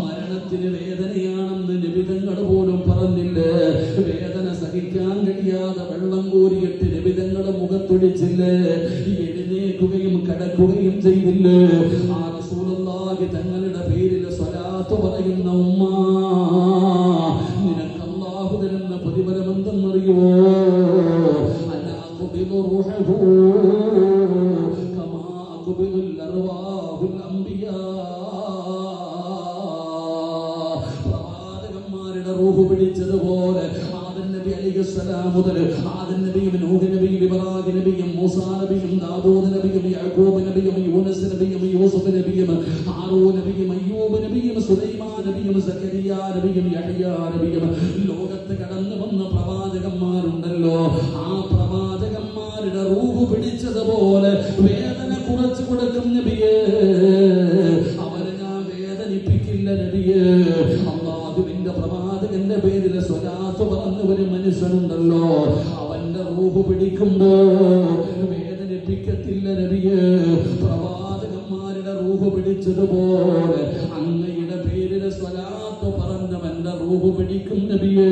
മരണത്തിന് വേദനയാണെന്ന് നിബിധങ്ങൾ പോലും പറഞ്ഞില്ലേ. വേദന സഹിക്കാൻ കഴിയാതെ വെള്ളം കോരിയിട്ട് നിബിധങ്ങൾ മുഖത്തൊഴിച്ചില്ലേ. എഴുന്നേൽക്കുകയും കിടക്കുകയും ചെയ്തില്ലേ. ആ റസൂലുള്ളാഹി തങ്ങളുടെ പേരിൽ സ്വലാത്ത് പറയുന്ന ഉമ്മ, നിനക്ക് അല്ലാഹു തരുന്ന പ്രതിഫലം എന്തെന്നറിയോ? പ്രവാചകന്മാരുടെ റൂഹ് പിടിച്ചതുപോലെ ആദം നബി അലൈഹിസ്സലാം മുതൽ ആദം നബിയും നൂഹ് നബിയും ഇബ്രാഹിം നബിയും മൂസാ നബിയും ദാവൂദ് നബിയും യാക്കൂബ് നബിയും യൂനുസ് നബിയും യൂസുഫ് നബിയും ഹാറൂൻ നബിയും അയ്യൂബ് നബിയും സുലൈമാൻ നബിയും സക്കരിയ നബിയും യഹ്യ നബിയും ലോകത്ത് കടന്നു വന്ന പ്രവാചകന്മാരുണ്ടല്ലോ. ആ പ്രവാചകന്മാരുടെ റൂഹ് പിടിച്ചതുപോലെ വേദന കുറച്ചു കൊടുക്കും നബിയേ. അവരെ ഞാൻ വേദനിപ്പിക്കില്ല നബിയേ. അല്ലാഹുവിന്റെ പ്രവാചകന്റെ പേരിൽ സ്വലാത്ത് പറഞ്ഞ ഒരു മനുഷ്യനുണ്ടല്ലോ, അവന്റെ റൂഹ് പിടിക്കുമ്പോ വേദനിപ്പിക്കത്തില്ല നബിയേ. പ്രവാചകന്മാരുടെ റൂഹ് പിടിച്ചതുപോലെ അങ്ങയുടെ പേരിൽ സ്വലാത്ത് പറഞ്ഞവന്റെ റൂഹ് പിടിക്കും നബിയേ.